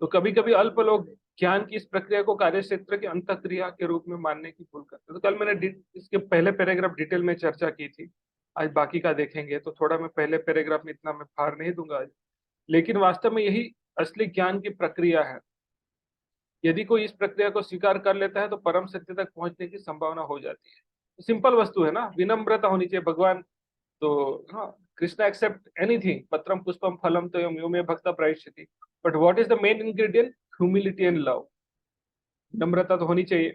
तो कभी कभी अल्प लोग ज्ञान की इस प्रक्रिया को कार्य क्षेत्र की अंतःक्रिया के रूप में मानने की भूल करते हैं। तो कल मैंने इसके पहले पैराग्राफ डिटेल में चर्चा की थी, आज बाकी का देखेंगे। तो थोड़ा मैं पहले पैराग्राफ में इतना मैं भार नहीं दूंगा आज, लेकिन वास्तव में यही असली ज्ञान की प्रक्रिया है। यदि कोई इस प्रक्रिया को स्वीकार कर लेता है तो परम सत्य तक पहुंचने की संभावना हो जाती है। सिंपल वस्तु है ना, विनम्रता होनी चाहिए। भगवान तो हाँ, कृष्णा एक्सेप्ट एनीथिंग, पत्रम पुष्पम फलम तो यो मे भक्त प्रायश्चिति, but what is the main ingredient? Humility and love. नम्रता तो होनी चाहिए,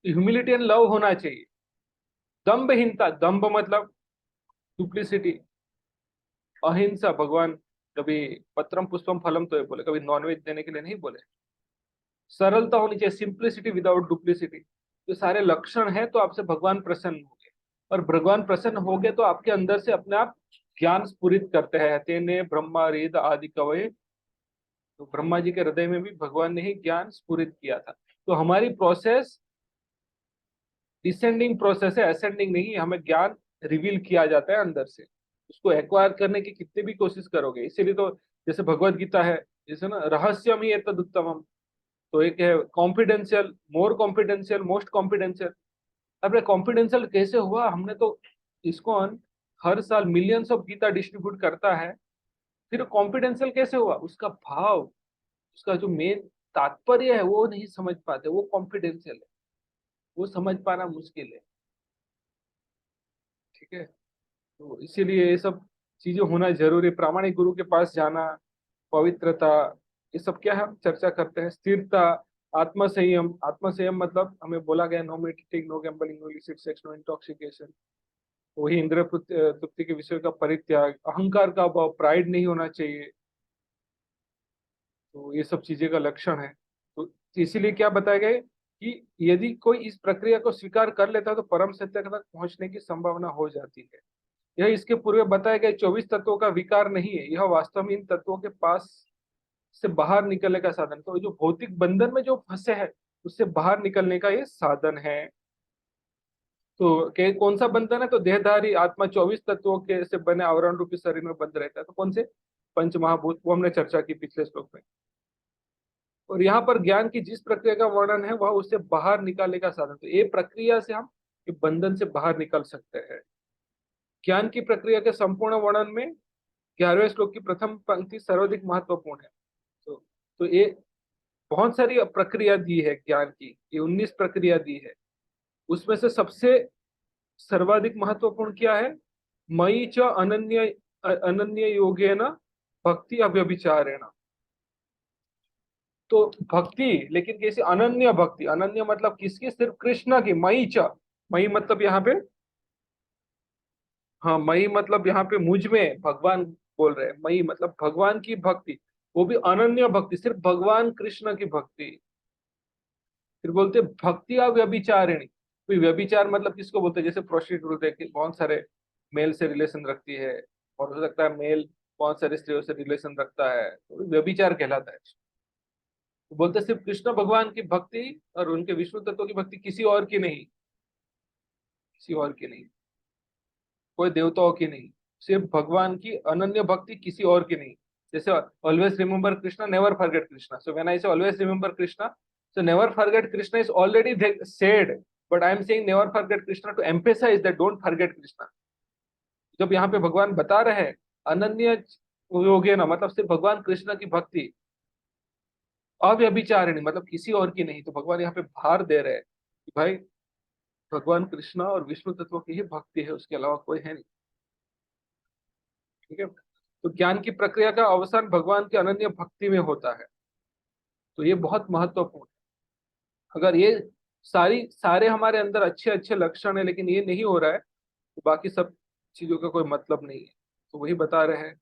ह्यूमिलिटी एंड लव होना चाहिए। दम्भहीनता, दम्भ मतलब डुप्लिसिटी, अहिंसा। भगवान कभी पत्रम पुष्पम फलम तो ये बोले, कभी नॉनवेज देने के लिए नहीं बोले। सरलता होनी चाहिए, सिंप्लिसिटी विदाउट डुप्लिसिटी। ये सारे लक्षण है तो आपसे भगवान प्रसन्न होंगे, और भगवान प्रसन्न हो गए तो आपके अंदर से अपने आप ज्ञान स्फुरित करते हैं। तेने ब्रह्मा वेद आदि कवये, तो ब्रह्मा जी के हृदय में भी भगवान ने ही ज्ञान स्फुरित किया था। तो हमारी प्रोसेस डिसेंडिंग प्रोसेस है, असेंडिंग नहीं है। हमें ज्ञान रिवील किया जाता है अंदर से, उसको एक्वायर करने की कितनी भी कोशिश करोगे। इसीलिए तो जैसे भगवत गीता है, जैसे ना रहस्यम ही एतद उत्तमम, तो एक है कॉन्फिडेंशियल, मोर कॉन्फिडेंशियल, मोस्ट कॉन्फिडेंशियल। अब कॉन्फिडेंशियल कैसे हुआ? हमने तो इसको हर साल मिलियंस ऑफ गीता डिस्ट्रीब्यूट करता है, फिर कॉन्फिडेंशियल कैसे हुआ? उसका भाव, उसका जो मेन तात्पर्य है वो नहीं समझ पाते, वो कॉन्फिडेंशियल है, वो समझ पाना मुश्किल है। ठीक है, तो इसीलिए ये सब चीजें होना जरूरी। प्रामाणिक गुरु के पास जाना, पवित्रता, ये सब क्या है हम चर्चा करते हैं। स्थिरता, आत्मसंयम। आत्मसंयम मतलब हमें बोला गया no meeting, no gambling, no illicit sex, no intoxication. वही इंद्रिय तृप्ति के विषय का परित्याग, अहंकार का अभाव, प्राइड नहीं होना चाहिए। तो ये सब चीजें का लक्षण है। तो इसीलिए क्या बताया गया कि यदि कोई इस प्रक्रिया को स्वीकार कर लेता है तो परम सत्य तक पहुंचने की संभावना हो जाती है। यह इसके पूर्व बताए गए 24 तत्वों का विकार नहीं है, यह वास्तव में इन तत्वों के पास से बाहर निकलने का साधन। तो जो भौतिक बंधन में जो फंसे है उससे बाहर निकलने का ये साधन है। तो कौन सा बंधन है? तो देहधारी आत्मा 24 तत्वों के से बने आवरण रूपी शरीर में बंद रहता है। तो कौन से? पंच महाभूत, वो हमने चर्चा की पिछले श्लोक में। और यहाँ पर ज्ञान की जिस प्रक्रिया का वर्णन है वह उससे बाहर निकालने का साधन। तो ये प्रक्रिया से हम ये बंधन से बाहर निकल सकते हैं। ज्ञान की प्रक्रिया के संपूर्ण वर्णन में 11वें श्लोक की प्रथम पंक्ति सर्वाधिक महत्वपूर्ण है। तो ये बहुत सारी प्रक्रिया दी है ज्ञान की, ये 19 प्रक्रिया दी है। उसमें से सबसे सर्वाधिक महत्वपूर्ण क्या है? मयि च अनन्य अनन्य योगेन भक्ति अव्यभिचारेण। तो भक्ति, लेकिन कैसी अनन्य भक्ति? अनन्य मतलब किसकी? सिर्फ कृष्ण की। मयि च, मयि मतलब यहाँ पे, हाँ मई मतलब यहाँ पे मुझ में भगवान बोल रहे हैं। मई मतलब भगवान की भक्ति, वो भी अनन्य भक्ति, सिर्फ भगवान कृष्ण की भक्ति। फिर बोलते भक्ति व्यभिचारिणी। कोई व्यभिचार मतलब किसको बोलते हैं? जैसे प्रोस्टिट्यूट है कि बहुत सारे मेल से रिलेशन रखती है, और हो सकता है मेल बहुत सारे स्त्रियों से रिलेशन रखता है, तो व्यभिचार कहलाता है। तो बोलते सिर्फ कृष्ण भगवान की भक्ति और उनके विष्णु तत्व की भक्ति, किसी और की नहीं, किसी और की नहीं, कोई देवताओं की नहीं, सिर्फ भगवान की अनन्य भक्ति, किसी और की नहीं। जैसे always remember Krishna, never forget Krishna. So when I say always remember Krishna, so never forget krishna is already said, but I am saying never forget krishna to emphasize that don't forget krishna। जब यहाँ पे भगवान बता रहे हैं अनन्य योगे ना, मतलब सिर्फ भगवान कृष्ण की भक्ति, अव्यभिचारिणी मतलब किसी और की नहीं। तो भगवान यहाँ पे भार दे रहे हैं कि भाई भगवान कृष्ण और विष्णु तत्व की ही भक्ति है, उसके अलावा कोई है नहीं। ठीक है, तो ज्ञान की प्रक्रिया का अवसान भगवान की अनन्य भक्ति में होता है। तो ये बहुत महत्वपूर्ण है। अगर ये सारे हमारे अंदर अच्छे अच्छे लक्षण है लेकिन ये नहीं हो रहा है तो बाकी सब चीजों का कोई मतलब नहीं है। तो वही बता रहे हैं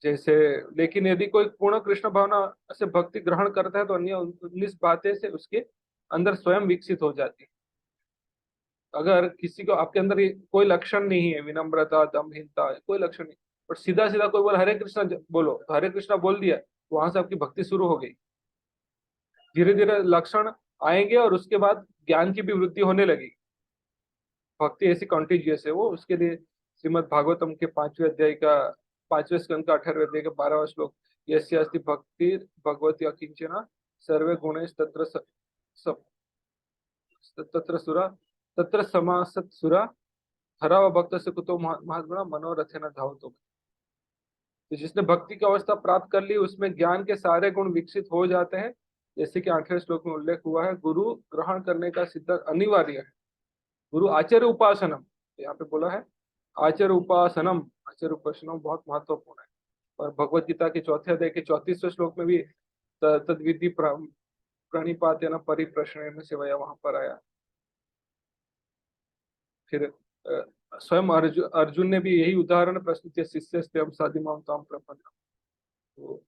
जैसे, लेकिन यदि कोई पूर्ण कृष्ण भावना से भक्ति ग्रहण करता है तो अन्य 19 बातें से उसके अंदर स्वयं विकसित हो जाती है। अगर किसी को आपके अंदर ये कोई लक्षण नहीं है, विनम्रता, दमहीनता, कोई लक्षण नहीं, और सीधा सीधा कोई बोला हरे कृष्णा बोलो, तो हरे कृष्णा बोल दिया तो वहां से आपकी भक्ति शुरू हो गई। धीरे धीरे लक्षण आएंगे और उसके बाद ज्ञान की भी वृद्धि होने लगेगी। भक्ति ऐसी कॉन्टिजियस है वो। उसके लिए श्रीमद् भागवतम के 5वें अध्याय का 5वें स्कंद का 18वें अध्याय का 12वां श्लोक, यस्य अस्ति भक्ति भगवती अकिंचना सर्वे गुणेश तत्र सुरा तत्र समासत सुरा हरा व भक्त से कुतो महात्मा मनोरथेन धावतो। तो जिसने भक्ति की अवस्था प्राप्त कर ली उसमें ज्ञान के सारे गुण विकसित हो जाते हैं, जैसे कि 8वें श्लोक में उल्लेख हुआ है। गुरु ग्रहण करने का सिद्धांत अनिवार्य है। गुरु आचार्य उपासनम, यहाँ पे बोला है आचार्य उपासनम। आचार्य उपासनम बहुत महत्वपूर्ण है। और भगवत गीता के चौथे अध्याय के 34वें श्लोक में भी तद्विधि प्रणिपात या परिप्रश्न सेवया वहां पर आया। फिर स्वयं अर्जुन ने भी यही उदाहरण प्रस्तुत किया, शिष्य हम साधि माम ताम प्रपन्न। तो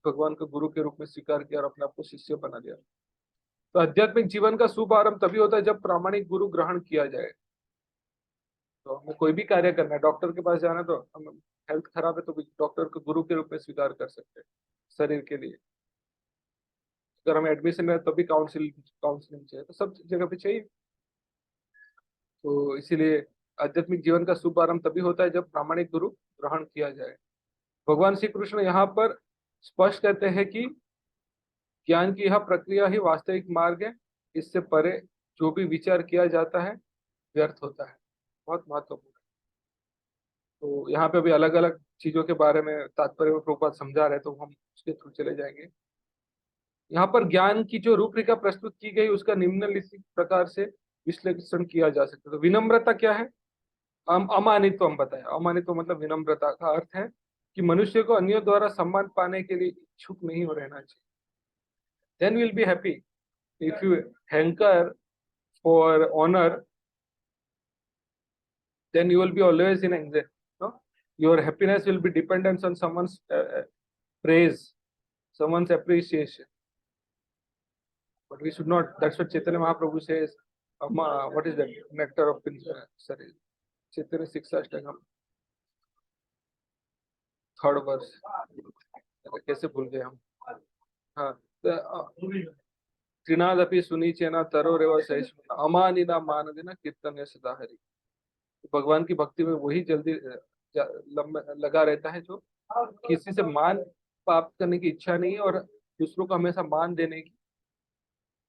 भगवान को गुरु के रूप में स्वीकार किया और अपने आप को शिष्य बना लिया। तो आध्यात्मिक जीवन का शुभ आरंभ तभी होता है जब प्रामाणिक गुरु ग्रहण किया जाए। तो हमें कोई भी कार्य करना है, डॉक्टर के पास जाना है, तो हम हेल्थ खराब है तो डॉक्टर को गुरु के रूप में स्वीकार कर सकते हैं शरीर के लिए। अगर हमें एडमिशन है तभी काउंसलिंग चाहिए, तो सब जगह पे चाहिए। तो इसीलिए आध्यात्मिक जीवन का शुभ आरंभ तभी होता है जब प्रामाणिक गुरु ग्रहण किया जाए। भगवान श्री कृष्ण यहाँ पर स्पष्ट कहते हैं कि ज्ञान की यह प्रक्रिया ही वास्तविक मार्ग है, इससे परे जो भी विचार किया जाता है व्यर्थ होता है। बहुत महत्वपूर्ण है। तो यहाँ पे भी अलग अलग चीजों के बारे में तात्पर्य में प्रभुपाद समझा रहे, तो हम उसके थ्रू चले जाएंगे। यहाँ पर ज्ञान की जो रूपरेखा प्रस्तुत की गई उसका निम्नलिखित प्रकार से विश्लेषण किया जा सकता है। तो विनम्रता क्या है? अमानित्व हम बताए। अमानित्व मतलब विनम्रता का अर्थ है कि मनुष्य को अन्यों द्वारा सम्मान पाने के लिए इच्छुक नहीं हो रहना चाहिए। Then will be happy. If you hanker for honour then you will be always in anxiety, no? Your happiness will be dependent on someone's praise, someone's appreciation, but we should not. That's what Chaitanya Mahaprabhu says. What is that? Nectar of sorry, Chaitanya Siksashtakam, third verse. कैसे भूल गए हम? हाँ, त्रिनादपि सुनीचेना तरो रेवा सहिष्णुता अमानिना मानदिना कीर्तन्य सदा हरि। भगवान की भक्ति में वही जल्दी लगा रहता है जो किसी से मान प्राप्त करने की इच्छा नहीं है और दूसरों को हमेशा मान देने की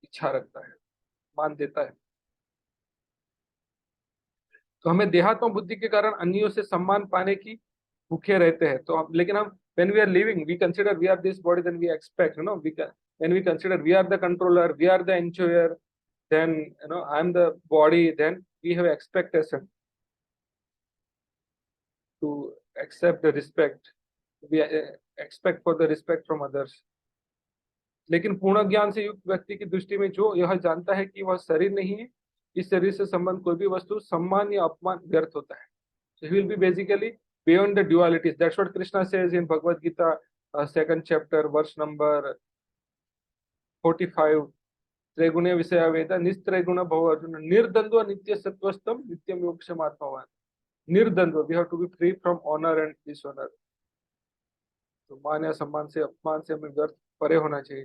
इच्छा रखता है, मान देता है। तो हमें देहात्म बुद्धि के कारण अन्यों से सम्मान पाने की भूखे रहते हैं। तो लेकिन हम when we are living we consider we are this body, then we expect, you know, when we consider we are the controller, we are the enjoyer, then you know I am the body, then we have expectation to accept the respect, we expect for the respect from others। लेकिन पूर्ण ज्ञान से युक्त व्यक्ति की दृष्टि में जो यह जानता है कि वह शरीर नहीं है, इस शरीर से संबंध कोई भी वस्तु सम्मान या अपमान व्यर्थ होता है। So he will be basically beyond the dualities. That's what Krishna says in Bhagavad Gita, 2nd chapter, verse number 45. त्रैगुणे विषया वेद निस्त्रैगुण भव अर्जुन निर्द्वंद्व नित्य सत्वस्थम नित्यम योगक्षम आत्मावान। निर्द्वंद्व, we have to be free from honor and dishonor। तो मान या सम्मान से अपमान से हमें व्यर्थ परे होना चाहिए।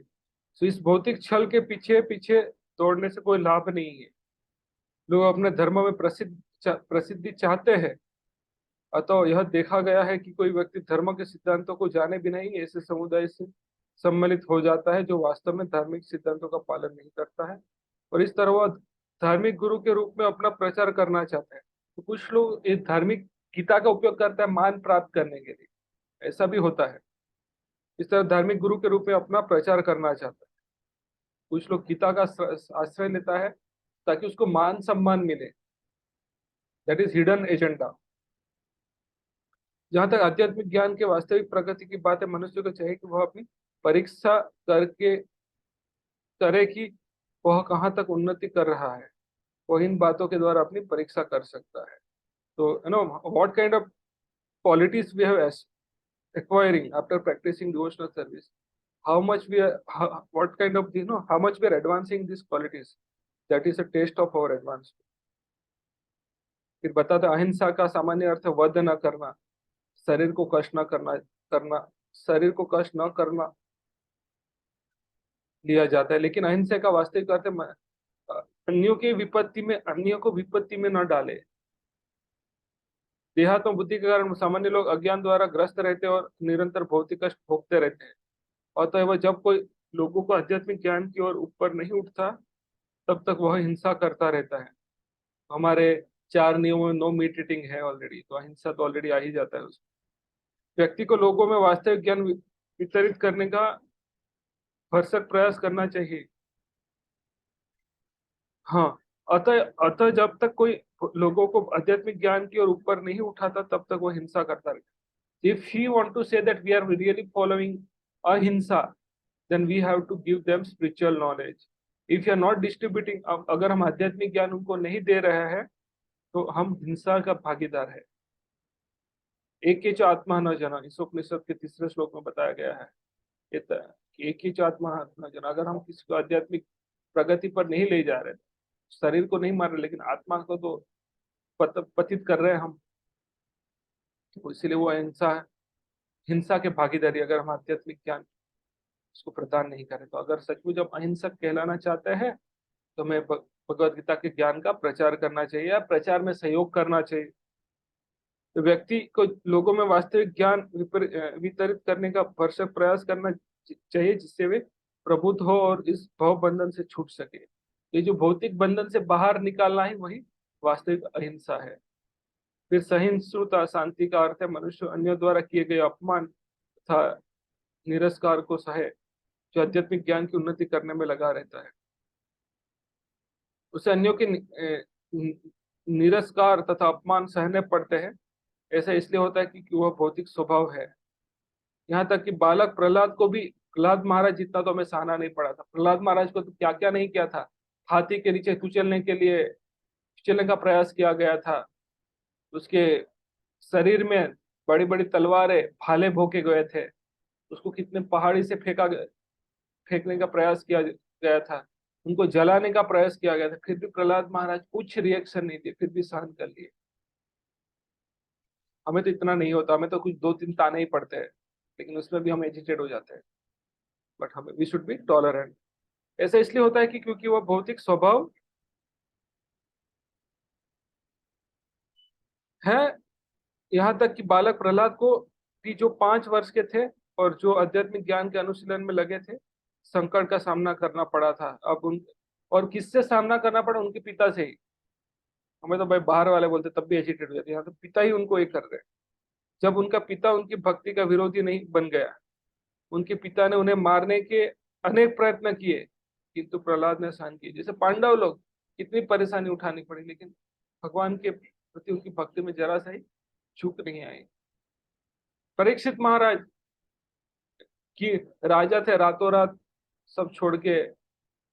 तो इस भौतिक छल के पीछे पीछे दौड़ने से कोई लाभ नहीं है। लोग अपने धर्म में प्रसिद्धि चाहते हैं, अतः यह देखा गया है कि कोई व्यक्ति धर्म के सिद्धांतों को जाने बिना ही ऐसे समुदाय से सम्मिलित हो जाता है जो वास्तव में धार्मिक सिद्धांतों का पालन नहीं करता है, और इस तरह वह धार्मिक गुरु के रूप में अपना प्रचार करना चाहता है। तो कुछ लोग इस धार्मिक गीता का उपयोग करता है मान प्राप्त करने के लिए, ऐसा भी होता है। इस तरह धार्मिक गुरु के रूप में अपना प्रचार करना चाहता है। कुछ लोग गीता का आश्रय लेता है ताकि उसको मान सम्मान मिले, दैट इज हिडन एजेंडा। जहां तक आध्यात्मिक ज्ञान के वास्तविक प्रगति की बात है, मनुष्य को चाहिए कि वह अपनी परीक्षा करके करे कि वह कहाँ तक उन्नति कर रहा है। वह इन बातों के द्वारा अपनी परीक्षा कर सकता है। तो you know what kind of qualities we have acquiring after practicing devotional service, how much we are, what kind of, you know, how much we are advancing these qualities, that is a taste of our advancement। फिर बताते अहिंसा का सामान्य अर्थ वध न करना, शरीर को कष्ट न करना शरीर को कष्ट न करना लिया जाता है, लेकिन अहिंसा का वास्तविक अर्थ अन्यों की विपत्ति में अन्यों को विपत्ति में न डाले। देहात्म बुद्धि के कारण सामान्य लोग अज्ञान द्वारा ग्रस्त रहते हैं और निरंतर भौतिक कष्ट भोगते रहते हैं। अतः जब कोई लोगों को आध्यात्मिक ज्ञान की ओर ऊपर नहीं उठता, तब तक वह हिंसा करता रहता है। हमारे 4 नियमों में नो मीट ईटिंग है ऑलरेडी, तो अहिंसा तो ऑलरेडी आ ही जाता है उसमें। व्यक्ति को लोगों में वास्तविक ज्ञान वितरित करने का भरसक प्रयास करना चाहिए। हाँ, अतः अतः जब तक कोई लोगों को आध्यात्मिक ज्ञान की ओर ऊपर नहीं उठाता, तब तक वो हिंसा करता रहता। If he want to say that we are really following ahimsa, then we have to give them spiritual knowledge. If you are not distributing, अगर हम आध्यात्मिक ज्ञान उनको नहीं दे रहे हैं, तो हम हिंसा का भागीदार है। एक ही जो आत्मा न जना, इस उपनिषद के 3 श्लोक में बताया गया है। एक ही जो आत्मा न जना, अगर हम किसी को आध्यात्मिक प्रगति पर नहीं ले जा रहे, शरीर को नहीं मार रहे, लेकिन आत्मा को तो पतित कर रहे हैं हम, तो इसीलिए वो हिंसा के भागीदारी, अगर हम आध्यात्मिक ज्ञान उसको प्रदान नहीं करें। तो अगर सचमुच हम अहिंसक कहलाना चाहते हैं, तो हमें भगवत गीता के ज्ञान का प्रचार करना चाहिए या प्रचार में सहयोग करना चाहिए। तो व्यक्ति को लोगों में वास्तविक ज्ञान वितरित करने का भरसक प्रयास करना चाहिए, जिससे वे प्रबुद्ध हो और इस भव बंधन से छूट सके। ये जो भौतिक बंधन से बाहर निकालना है, वही वास्तविक अहिंसा है। फिर सहिष्णुता, शांति का अर्थ है मनुष्य अन्यों द्वारा किए गए अपमान तथा निरस्कार को सहे। जो आध्यात्मिक ज्ञान की उन्नति करने में लगा रहता है, उसे अन्यों के निरस्कार तथा अपमान सहने पड़ते हैं। ऐसा इसलिए होता है कि वह भौतिक स्वभाव है। यहाँ तक कि बालक प्रहलाद को भी, प्रहलाद महाराज जितना तो हमें सहना नहीं पड़ा था। प्रहलाद महाराज को तो क्या क्या नहीं किया था। हाथी के नीचे कुचलने के लिए कुचलने का प्रयास किया गया था। उसके शरीर में बड़ी बड़ी तलवारें, भाले भोंके गए थे। उसको कितने पहाड़ी से फेंकने का प्रयास किया गया था। उनको जलाने का प्रयास किया गया था, फिर भी प्रहलाद महाराज कुछ रिएक्शन नहीं दिए, फिर भी सहन कर लिए। हमें तो इतना नहीं होता, हमें तो कुछ 2-3 ताने ही पड़ते हैं, लेकिन उसमें भी हम एजिटेट हो जाते हैं। बट हमें वी शुड बी टॉलरेंट। ऐसा इसलिए होता है कि क्योंकि वह भौतिक स्वभाव है। यहाँ तक कि बालक प्रहलाद को भी, जो 5 वर्ष के थे और जो आध्यात्मिक ज्ञान के अनुशीलन में लगे थे, संकट का सामना करना पड़ा था। अब उन और किससे सामना करना पड़ा? उनके पिता से ही। हमें तो भाई बाहर वाले बोलते तब भी एजिटेट हो जाते, यहाँ तो पिता ही उनको ये कर रहे हैं। जब उनका पिता उनकी भक्ति का विरोधी नहीं बन गया, उनके पिता ने उन्हें मारने के अनेक प्रयत्न किए, किंतु प्रहलाद ने सहन किए। जैसे पांडव लोग, कितनी परेशानी उठानी पड़ी, लेकिन भगवान के प्रति उनकी भक्ति में जरा सा ही चूक नहीं आई। परीक्षित महाराज की राजा थे, रातों रात सब छोड़ के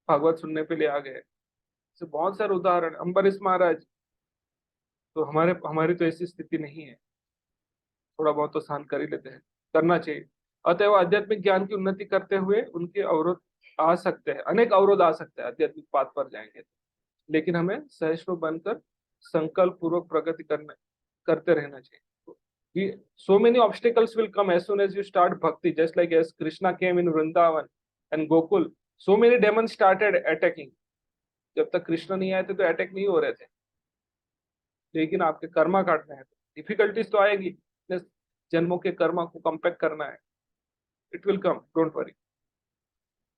भागवत सुनने के लिए आ गए। ऐसे बहुत सारे उदाहरण। अम्बरीश महाराज, तो हमारी तो ऐसी स्थिति नहीं है, थोड़ा बहुत तो सहन कर ही लेते हैं, करना चाहिए। अतएव आध्यात्मिक ज्ञान की उन्नति करते हुए उनके अवरोध आ सकते हैं, अनेक अवरोध आ सकते हैं आध्यात्मिक पाथ पर जाएंगे, लेकिन हमें सहिष्णु बनकर संकल्प पूर्वक प्रगति करते रहना चाहिए। So many obstacles will come as soon as you start bhakti, just like as Krishna came in Vrindavan and Gokul, so many demons started attacking. जब तक कृष्ण नहीं आए थे तो अटैक नहीं हो रहे थे, लेकिन आपके कर्मा काटने हैं, डिफिकल्टीज तो आएगी। जन्मों के कर्मा को कंपेक्ट करना है, it will come, don't worry,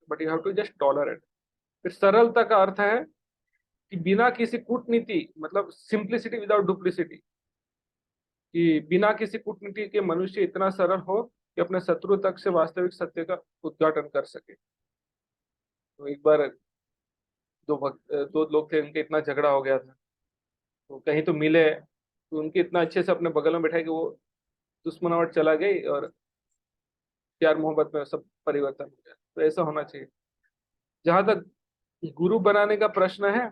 but you have to just tolerate. फिर सरलता का अर्थ है कि बिना किसी कूटनीति, मतलब सिंप्लिसिटी विदाउट डुप्लिसिटी, कि बिना किसी कूटनीति के मनुष्य इतना सरल हो कि अपने शत्रु तक से वास्तविक सत्य का उद्घाटन कर सके। तो एक बार दो लोग थे, उनके इतना झगड़ा हो गया था, तो कहीं तो मिले, तो उनके इतना अच्छे से अपने बगल में बैठाए कि वो दुश्मनावट चला गई और प्यार मोहब्बत में सब परिवर्तन हो गया। तो ऐसा होना चाहिए। जहां तक गुरु बनाने का प्रश्न है,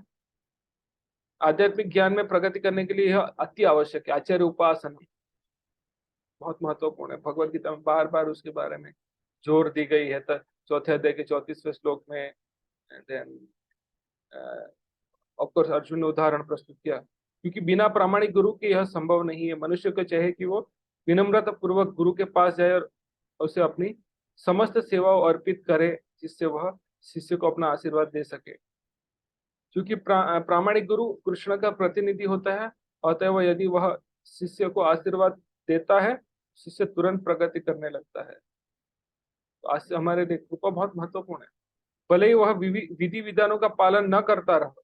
आध्यात्मिक ज्ञान में प्रगति करने के लिए यह अति आवश्यक है। आचार्य उपासना बहुत महत्वपूर्ण है। भगवत गीता में बार बार उसके बारे में जोर दी गई है। 4th अध्याय के 34वें श्लोक में। देन ऑफकोर्स अर्जुन ने उदाहरण प्रस्तुत किया, क्योंकि बिना प्रामाणिक गुरु के यह संभव नहीं है। मनुष्य को चाहे कि वो विनम्रता पूर्वक गुरु के पास जाए और उसे अपनी समस्त सेवाओं अर्पित करे, जिससे वह शिष्य को अपना आशीर्वाद दे सके। क्योंकि प्रामाणिक गुरु कृष्ण का प्रतिनिधि होता है, अतएव यदि वह शिष्य को आशीर्वाद देता है, शिष्य तुरंत प्रगति करने लगता है। तो आज हमारे लिए कृपा बहुत महत्वपूर्ण है। भले ही वह विधि विधानों का पालन न करता रहा,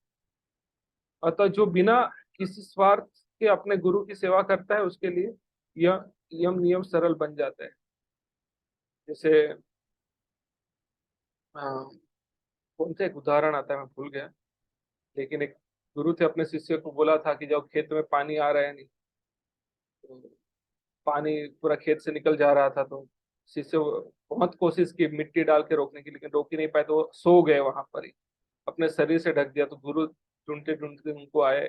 अतः जो बिना किसी स्वार्थ के अपने गुरु की सेवा करता है उसके लिए यह यम नियम सरल बन जाता है। जैसे कौन सा एक उदाहरण आता है, मैं भूल गया, लेकिन एक गुरु थे, अपने शिष्य को बोला था कि जब खेत में पानी आ रहा है नहीं, तो पानी पूरा खेत से निकल जा रहा था, तो शिष्य बहुत कोशिश की मिट्टी डाल के रोकने की, लेकिन रोक ही नहीं पाए, तो वो सो गए वहां पर ही, अपने शरीर से ढक दिया। तो गुरु ढूंढते ढूंढते उनको आए,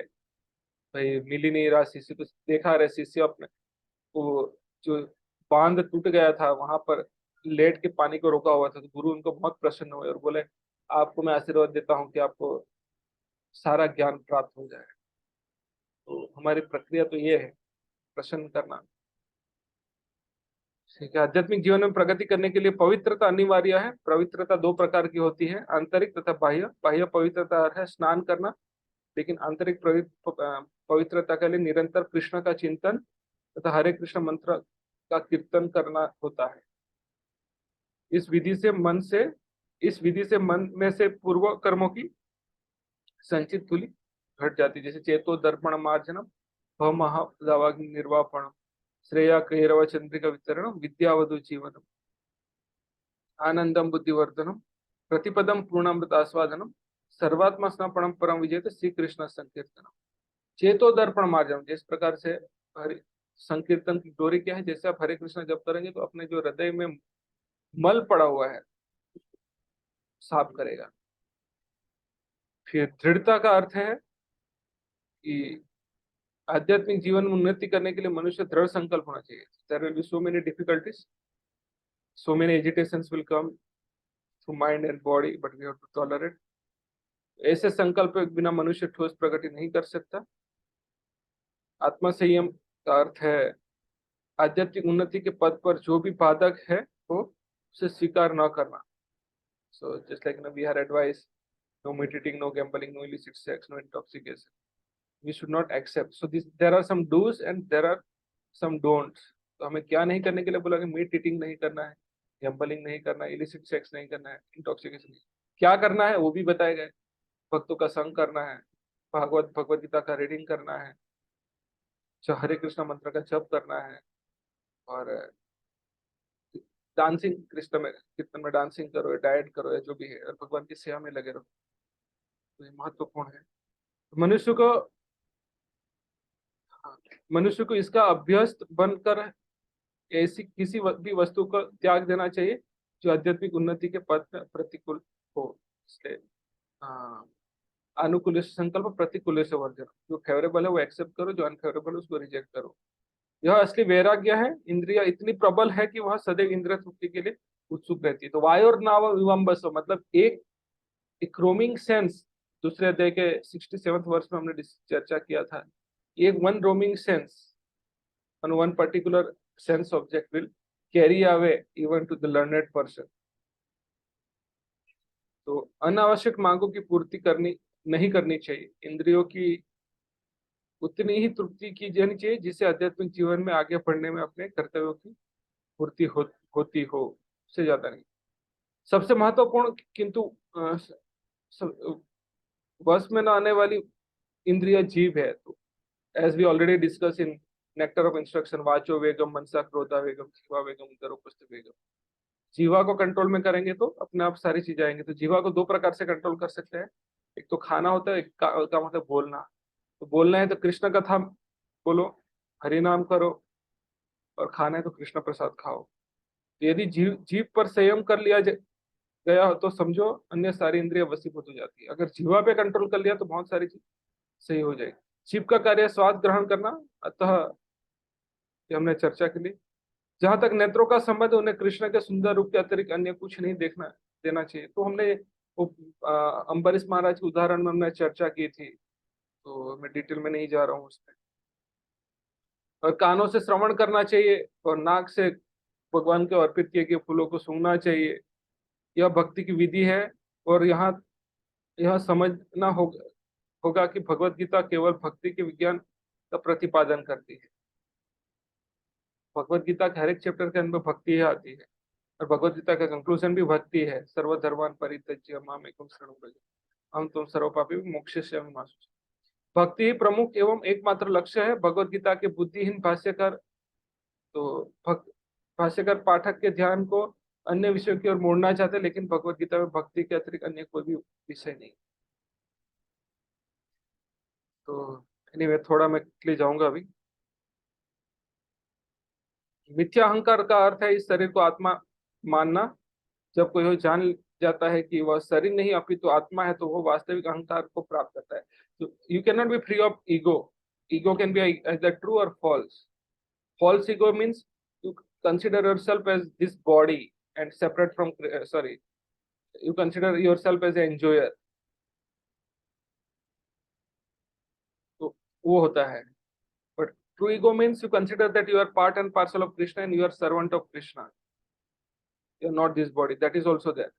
भाई मिल ही नहीं रहा शिष्य, तो देखा रहे शिष्य अपने वो जो बांध टूट गया था वहां पर लेट के पानी को रोका हुआ था। तो गुरु उनको बहुत प्रसन्न हुए और बोले, आपको मैं आशीर्वाद देता हूँ कि आपको सारा ज्ञान प्राप्त हो जाए। तो हमारी प्रक्रिया तो ये है, प्रसन्न करना। ठीक है। आध्यात्मिक जीवन में प्रगति करने के लिए पवित्रता अनिवार्य है। पवित्रता दो प्रकार की होती है, आंतरिक तथा बाह्य। बाह्य पवित्रता है स्नान करना, लेकिन आंतरिक पवित्रता के लिए निरंतर कृष्ण का चिंतन तथा हरे कृष्ण मंत्र का कीर्तन करना होता है। इस विधि से मन में से पूर्व कर्मों की संचित धूलि घट जाती, जैसे चेतो दर्पण मार्जनम, भवमहादावाग्नि निर्वापणम, श्रेया कैरव चंद्रिका वितरणम, विद्यावधु जीवनम, आनंदम बुद्धिवर्धनम, प्रतिपदम पूर्णामृत आस्वादनम, सर्वात्मा स्नापणम परम विजय श्री कृष्ण संकीर्तनम। चेतो दर्पण मार्जनम, जिस प्रकार से हरि संकीर्तन की डोरी क्या है, जैसे आप हरे कृष्ण जप करेंगे तो अपने जो हृदय में मल पड़ा हुआ है साफ करेगा। फिर दृढ़ता का अर्थ है कि आध्यात्मिक जीवन में उन्नति करने के लिए मनुष्य दृढ़ संकल्प होना चाहिए। There will be so many difficulties, so many agitations will come through mind and body, but we have to tolerate. ऐसे संकल्प के बिना मनुष्य ठोस प्रगति नहीं कर सकता। आत्मा संयम का अर्थ है आध्यात्मिक उन्नति के पद पर जो भी बाधक है वो उसे स्वीकार न करना। So just like we are advise, no meat eating, no gambling, no illicit sex, no intoxication. We should not accept. So there are some do's and there are some don'ts. तो हमें क्या नहीं करने के लिए बोला कि मीट ईटिंग नहीं करना है, गैम्बलिंग नहीं करना है, इलिसिट सेक्स नहीं करना है, इंटॉक्सिकेशन नहीं। क्या करना है वो भी बताया गया। भक्तों का संग करना है, भगवत गीता का रीडिंग करना है, जो हरे कृष्ण मंत्र का जप करना है, और डांसिंग कृष्ण में कीर्तन में डांसिंग करो, डाइट करो, या जो भी है, और भगवान की सेवा में लगे रहो। तो ये महत्वपूर्ण है। मनुष्य को मनुष्य को इसका अभ्यस्त बनकर ऐसी किसी भी वस्तु को त्याग देना चाहिए जो आध्यात्मिक उन्नति के पथ में प्रतिकूल हो। इसलिए अनुकूल संकल्प, प्रतिकूल से वर्जन। जो फेवरेबल है वो एक्सेप्ट करो, जो अनफेवरेबल है उसको रिजेक्ट करो। यह असली वैराग्य है। इंद्रिया इतनी प्रबल है कि वह सदैव इंद्रिय तृप्ति के लिए उत्सुक रहती है। तो वायोर नाव विवम्बस, मतलब एक रोमिंग सेंस, दूसरे अध्याय के 67वें वर्ष में हमने चर्चा किया था। एक one roaming sense on one particular sense object will carry away even to the learned person. तो अनावश्यक मांगों की पूर्ति नहीं करनी चाहिए। इंद्रियों की उतनी ही तृप्ति की जानी चाहिए जिससे आध्यात्मिक जीवन में आगे बढ़ने में अपने कर्तव्यों की पूर्ति होती हो, उससे ज्यादा नहीं। सबसे महत्वपूर्ण किंतु वश में न आने वाली इंद्रिय जीव है। तो as we already discuss in nectar of instruction, वाचो वेगम, मनसा क्रोधा वेगम, जीवा वेगम, उदरोपस्थ वेगम। जीवा को कंट्रोल में करेंगे तो अपने आप सारी चीजें आएंगी। तो जीवा को दो प्रकार से कंट्रोल कर सकते हैं। एक तो खाना होता है, एक का मतलब बोलना। तो बोलना है तो कृष्ण कथा बोलो, हरि नाम करो, और खाना है तो कृष्ण प्रसाद खाओ। तो यदि जीव पर संयम कर लिया गया तो समझो अन्य सारी इंद्रिय वशीभूत हो जाती है। अगर जीवा पे कंट्रोल कर लिया तो बहुत सारी चीज सही हो जाएगी। जीव का कार्य स्वाद ग्रहण करना, अतः ये हमने चर्चा के लिए। जहां तक नेत्रों का संबंध, उन्हें कृष्ण के सुंदर रूप के अतिरिक्त अन्य कुछ नहीं देखना देना चाहिए। तो हमने वो अम्बरीश महाराज के उदाहरण में हमने चर्चा की थी, तो मैं डिटेल में नहीं जा रहा हूँ उसमें। और कानों से श्रवण करना चाहिए और नाक से भगवान के अर्पित किए गए फूलों को सूंघना चाहिए। यह भक्ति की विधि है। और यहाँ यह समझना होगा कि भगवत गीता केवल भक्ति के विज्ञान का प्रतिपादन करती है। भगवत गीता के हर एक चैप्टर के अंदर भक्ति ही आती है, और भगवत गीता का कंक्लूजन भी भक्ति है, सर्वधर्मान परित्यज्य मामेकं शरणं व्रज, हम तुम सर्व पापी मोक्षयिष्यामि मा शुचि। भक्ति ही प्रमुख एवं एकमात्र लक्ष्य है। भगवत गीता के बुद्धिहीन भाष्यकार तो भक्त भाष्यकार पाठक के ध्यान को अन्य विषयों की ओर मोड़ना चाहते हैं, लेकिन भगवत गीता में भक्ति के अतिरिक्त अन्य कोई भी विषय नहीं। तो एनीवे थोड़ा मैं ले जाऊंगा अभी। मिथ्या अहंकार का अर्थ है इस शरीर को आत्मा मानना। जब कोई जान जाता है कि वह शरीर नहीं अपितु आत्मा है, तो वो वास्तविक अहंकार को प्राप्त करता है। तो you can not be free of ego. Ego can be either true और false. False ego means you consider yourself as this body and separate from, sorry, you consider yourself as an enjoyer, तो वो होता है। But true ego means you consider that you are part and parcel of Krishna and you are servant of Krishna. You are not this body. That is also there.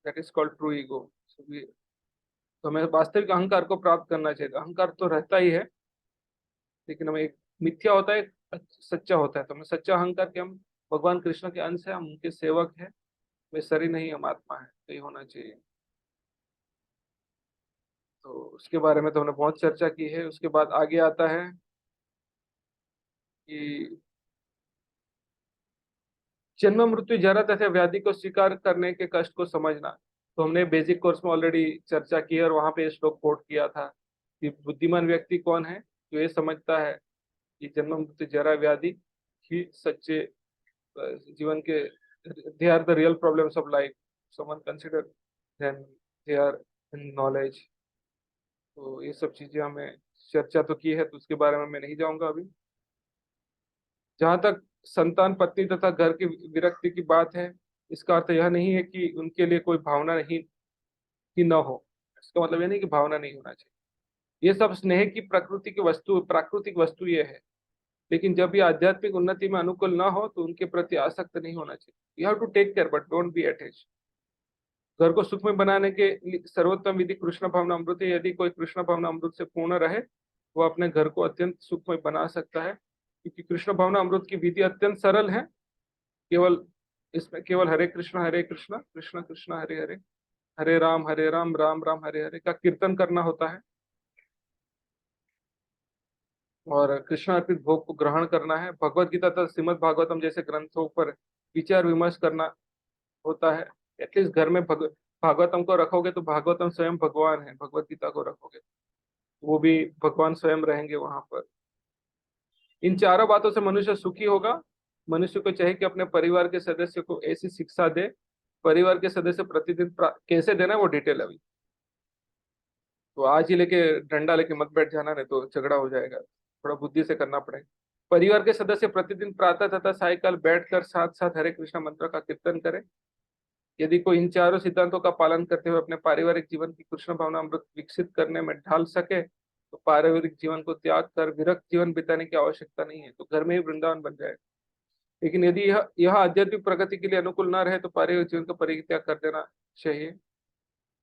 That is called true ego. So तो हमें वास्तविक अहंकार को प्राप्त करना चाहिए। अहंकार तो रहता ही है, लेकिन हमें एक मिथ्या होता है, एक सच्चा होता है। तो हमें सच्चा अहंकार कि हम भगवान कृष्ण के अंश है, हम उनके सेवक हैं, वे शरीर नहीं हम आत्मा है, तो ये होना चाहिए। तो उसके बारे में तो हमने बहुत चर्चा की है। उसके बाद आगे आता है कि जन्म मृत्यु जरा तथा व्याधि को स्वीकार करने के कष्ट को समझना। तो हमने बेसिक कोर्स में ऑलरेडी चर्चा की है, और वहां पे श्लोक कोट किया था कि बुद्धिमान व्यक्ति कौन है, जो ये समझता है कि जन्म मृत्यु जरा व्याधि ही सच्चे जीवन के, they are the real problems of life, someone consider then they are in knowledge. तो ये सब चीजें हमें चर्चा तो की है, तो उसके बारे में मैं नहीं जाऊंगा अभी। जहां तक संतान पत्नी तथा घर की विरक्ति की बात है, इसका अर्थ यह नहीं है कि उनके लिए कोई भावना नहीं कि न हो। इसका मतलब यह नहीं कि भावना नहीं होना चाहिए। ये सब स्नेह की प्रकृति की वस्तु, प्राकृतिक वस्तु ये है। लेकिन जब ये आध्यात्मिक उन्नति में अनुकूल ना हो, तो उनके प्रति आसक्त नहीं होना चाहिए। You have to take care but don't be attached. घर को सुखमय बनाने के सर्वोत्तम विधि कृष्ण भावना अमृत है। यदि कोई कृष्ण भावना अमृत से पूर्ण रहे, वो अपने घर को अत्यंत सुखमय बना सकता है, क्योंकि कृष्ण भावना अमृत की विधि अत्यंत सरल है। केवल इसमें केवल हरे कृष्ण कृष्ण कृष्ण हरे हरे, हरे राम राम राम हरे हरे का कीर्तन करना होता है, और कृष्ण अर्पित भोग को ग्रहण करना है। भगवत गीता तथा श्रीमद् भागवतम जैसे ग्रंथों पर विचार विमर्श करना होता है। एटलीस्ट घर में भागवतम को रखोगे तो भागवतम स्वयं भगवान है, भगवत गीता को रखोगे वो भी भगवान स्वयं रहेंगे वहां पर। इन चारों बातों से मनुष्य सुखी होगा। मनुष्य को चाहिए कि अपने परिवार के सदस्य को ऐसी शिक्षा दे। परिवार के सदस्य प्रतिदिन कैसे देना है वो डिटेल अभी, तो आज ही लेके डंडा लेके मत बैठ जाना, नहीं तो झगड़ा हो जाएगा। थोड़ा बुद्धि से करना पड़ेगा। परिवार के सदस्य प्रतिदिन प्रातः तथा सायकाल बैठकर साथ साथ हरे कृष्ण मंत्र का कीर्तन करें। यदि कोई इन चारों सिद्धांतों का पालन करते हुए अपने पारिवारिक जीवन की कृष्ण भावना अमृत विकसित करने में ढाल सके, तो पारिवारिक जीवन को त्याग कर विरक्त जीवन बिताने की आवश्यकता नहीं है, तो घर में ही वृंदावन बन जाएगा। लेकिन यदि यह आध्यात्मिक प्रगति के लिए अनुकूल न रहे, तो पारिवारिक जीवन का परित्याग कर देना चाहिए।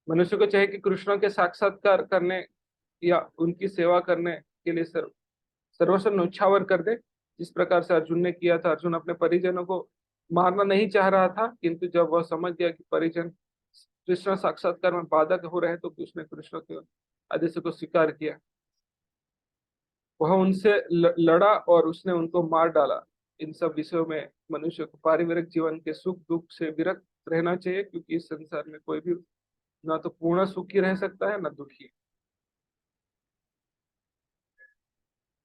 मनुष्य को चाहिए कि कृष्ण के साक्षात्कार करने या उनकी सेवा करने के लिए सर्वस्व न्यौछावर कर दे, जिस प्रकार से अर्जुन ने किया था। अर्जुन अपने परिजनों को मारना नहीं चाह रहा था, किंतु जब वह समझ गया कि परिजन कृष्ण साक्षात्कार में बाधक हो रहे, तो उसने कृष्ण के आदेश को स्वीकार किया। वह उनसे लड़ा और उसने उनको मार डाला। इन सब विषयों में मनुष्य को पारिवारिक जीवन के सुख दुख से विरक्त रहना चाहिए, क्योंकि इस संसार में कोई भी ना तो पूर्ण सुखी रह सकता है ना दुखी।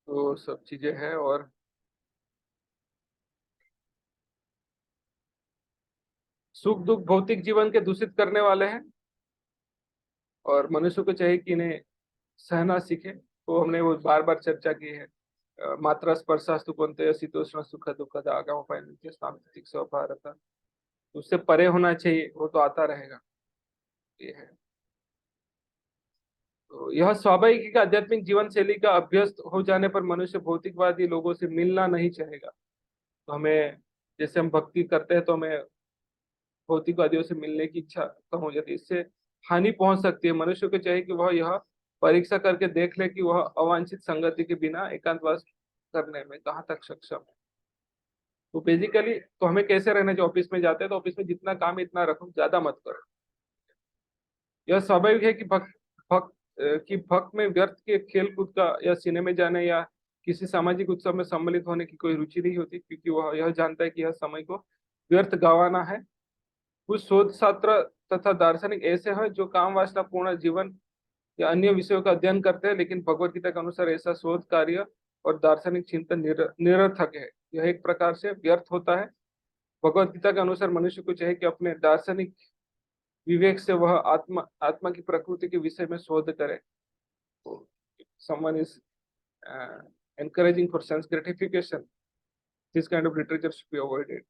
तो सब चीजें हैं, और सुख दुख भौतिक जीवन के दूषित करने वाले हैं, और मनुष्य को चाहिए कि इन्हें सहना सीखे। तो हमने वो बार बार चर्चा की है। मात्रा स्पर्शास्तु कौन्तेय शीतोष्ण सुख दुखद आगम पायन्ति सांप्रतिक स्वभारत। उससे परे होना चाहिए, वो तो आता रहेगा। ये है। तो यह स्वाभाविक है कि आध्यात्मिक जीवन शैली का अभ्यस्त हो जाने पर मनुष्य भौतिकवादी लोगों से मिलना नहीं चाहेगा। तो हमें, जैसे हम भक्ति करते हैं, तो हमें भौतिकवादियों से मिलने की इच्छा कम हो जाती है। इससे हानि पहुंच सकती है। मनुष्य को चाहिए कि वह यह परीक्षा करके देख ले कि वह अवांछित संगति के बिना एकांतवास करने में कहाँ तक सक्षम है। तो बेसिकली तो हमें कैसे रहना चाहिए, ऑफिस में जाते हैं तो ऑफिस में जितना काम है इतना रखो, ज्यादा मत करो। यह स्वाभाविक है कि भक्त में व्यर्थ के खेल कूद का या सिनेमा जाने या किसी सामाजिक उत्सव में सम्मिलित होने की कोई रुचि नहीं होती, क्योंकि वह यह जानता है कि यह समय को व्यर्थ गंवाना है। कुछ शोध छात्र तथा दार्शनिक ऐसे हैं जो काम वासना पूर्ण जीवन या अन्य विषयों का अध्ययन करते हैं, लेकिन भगवत गीता के अनुसार ऐसा शोध कार्य और दार्शनिक चिंतन निरर्थक है, यह एक प्रकार से व्यर्थ होता है। भगवत गीता के अनुसार मनुष्य को चाहिए कि अपने दार्शनिक विवेक से वह आत्मा आत्मा की प्रकृति के विषय में शोध करे। Someone is encouraging for sense gratification, this kind of literature should be avoided।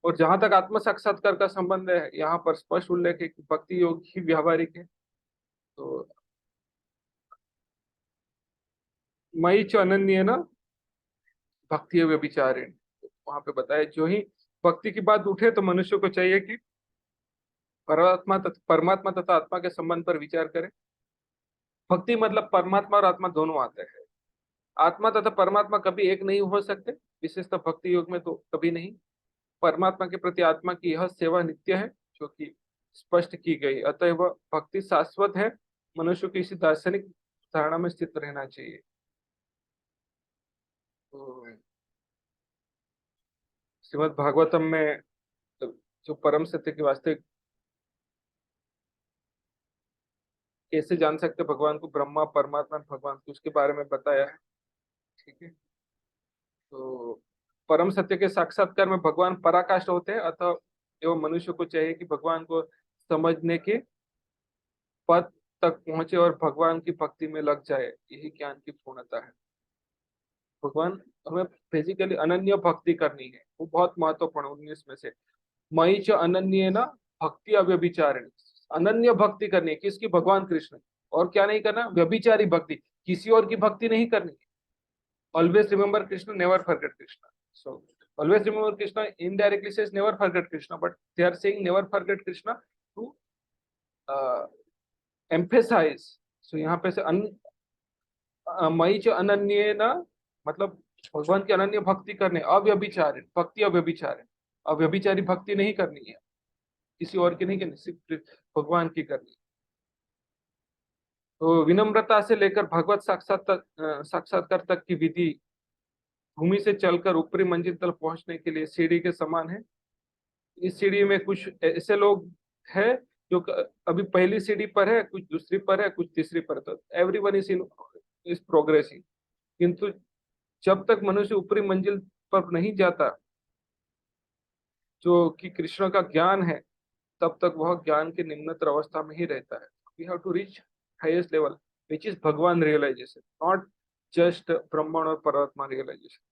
और जहां तक आत्म साक्षात्कार का संबंध है, यहाँ पर स्पष्ट उल्लेख है कि भक्ति योग ही व्यावहारिक है। तो मई च अनन्य न भक्ति व्यभिचारिण, वहां पे बताया जो ही भक्ति की बात उठे तो मनुष्य को चाहिए कि परमात्मा तथा आत्मा के संबंध पर विचार करे। भक्ति मतलब परमात्मा और आत्मा दोनों आते हैं। आत्मा तथा परमात्मा कभी एक नहीं हो सकते, विशेषतः भक्ति योग में तो कभी नहीं। परमात्मा के प्रति आत्मा की यह सेवा नित्य है, जो कि स्पष्ट की गई, अतः वह भक्ति शाश्वत है। मनुष्य को इसी दार्शनिक धारणा में स्थित रहना चाहिए। तो श्रीमद् भागवतम में जो परम सत्य की वास्तविक कैसे जान सकते भगवान को, ब्रह्मा परमात्मा भगवान को, उसके बारे में बताया है। ठीक है, तो परम सत्य के साक्षात्कार में भगवान पराकाष्ठ होते हैं, अतः एवं मनुष्य को चाहिए कि भगवान को समझने के पद तक पहुंचे और भगवान की भक्ति में लग जाए, यही ज्ञान की पूर्णता है। भगवान हमें बेसिकली अनन्य भक्ति करनी है, वो बहुत महत्वपूर्ण 19 में से। मई च अनन्य ना भक्ति अव्यभिचारिणी, अनन्य भक्ति करनी है किसकी, भगवान कृष्ण। और क्या नहीं करना, व्यभिचारी भक्ति, किसी और की भक्ति नहीं करनी। Always remember Krishna, never forget Krishna. So always remember Krishna indirectly says never forget Krishna, but they are saying never forget Krishna to emphasize. So यहाँ पे से मई च अनन्य ना मतलब भगवान की अनन्य भक्ति करने, अव्यभिचारिण भक्ति, अव्यभिचारिण अव्यभिचारी भक्ति नहीं करनी है, किसी और की नहीं करनी, सिर्फ भगवान की करनी। तो विनम्रता से लेकर भगवत साक्षात्कार तक की विधि भूमि से चलकर ऊपरी मंजिल तक पहुंचने के लिए सीढ़ी के समान है। इस सीढ़ी में कुछ ऐसे लोग हैं जो अभी पहली सीढ़ी पर है, कुछ दूसरी पर है, कुछ तीसरी पर, तो एवरीवन इज प्रोग्रेसिंग। किंतु जब तक मनुष्य ऊपरी मंजिल पर नहीं जाता, जो कि कृष्ण का ज्ञान है, तब तक वह ज्ञान के निम्नतर अवस्था में ही रहता है। We have to reach highest level which is Bhagavan realisation, not just Brahmanda और परमात्मा रियलाइजेशन।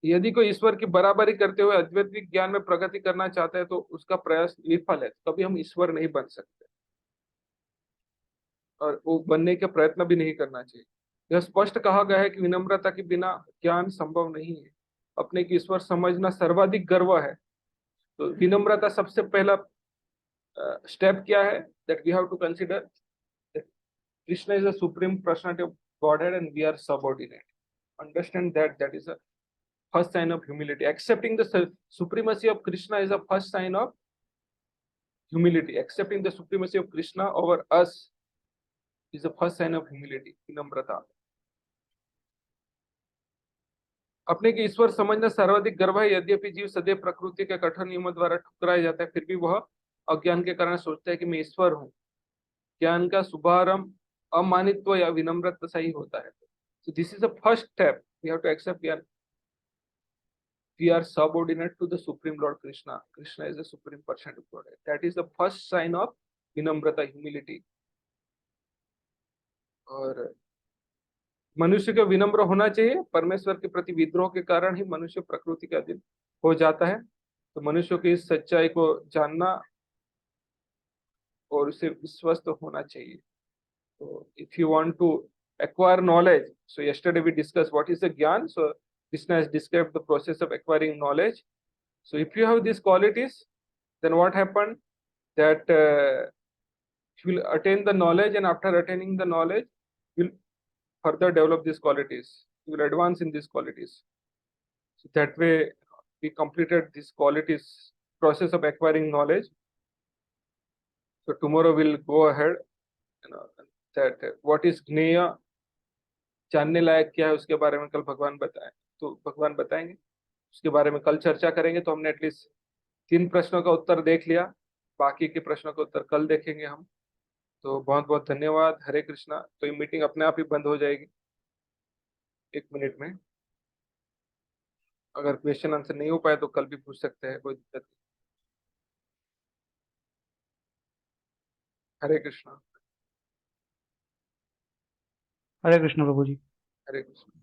यदि कोई ईश्वर की बराबरी करते हुए अद्वैत ज्ञान में प्रगति करना चाहता है तो उसका प्रयास विफल है, कभी हम ईश्वर नहीं बन सकते और वो बनने का प्रयत्न भी नहीं करना चाहिए। यह स्पष्ट कहा गया है कि विनम्रता के बिना ज्ञान संभव नहीं है। अपने की ईश्वर समझना सर्वाधिक गर्व है। तो विनम्रता सबसे पहला स्टेप क्या है, that we have to consider Krishna is a supreme personality of godhead and we are subordinate. Understand that is a first sign of humility. Accepting the supremacy of Krishna is a first sign of humility. Accepting the supremacy of Krishna over us is the first sign of humility, विनम्रता। अपने के ईश्वर समझना सर्वाधिक गर्व है। यद्यपि जीव सदैव प्रकृति के कठोर नियमों द्वारा ठुकराया जाता है, फिर भी वह अज्ञान के कारण सोचता है कि मैं ईश्वर हूँ। ज्ञान का शुभारंभ अमानित्व या विनम्रता से ही होता है। So this is the first step. We have to accept we are subordinate to the Supreme Lord Krishna. Krishna is the Supreme Person of God. That is the first sign of विनम्रता, humility. और मनुष्य को विनम्र होना चाहिए। परमेश्वर के प्रति विद्रोह के कारण ही मनुष्य प्रकृति का अधीन हो जाता है। तो मनुष्य की इस सच्चाई को जानना और उसे विश्वस्त होना चाहिए। तो if you want to acquire knowledge, so yesterday we discussed what is the ज्ञान. So Krishna has described the process of acquiring knowledge. So if you have these qualities, then what happened? That you will attain the knowledge, and after attaining the knowledge, you will further develop these qualities. you will advance in these qualities. So that way, we completed this qualities process of acquiring knowledge. So tomorrow we'll go ahead, that what is ज्ञेय, जानने लायक क्या है उसके बारे में कल भगवान बताएं, तो भगवान बताएंगे उसके बारे में कल चर्चा करेंगे। तो हमने एटलीस्ट 3 प्रश्नों का उत्तर देख लिया, बाकी के प्रश्नों का उत्तर कल देखेंगे हम। तो बहुत बहुत धन्यवाद। हरे कृष्णा। तो ये मीटिंग अपने आप ही बंद हो जाएगी 1 मिनट में। अगर क्वेश्चन आंसर नहीं हो पाए तो कल भी पूछ सकते हैं, कोई दिक्कत नहीं। हरे कृष्णा। हरे कृष्ण प्रभु जी। हरे कृष्णा।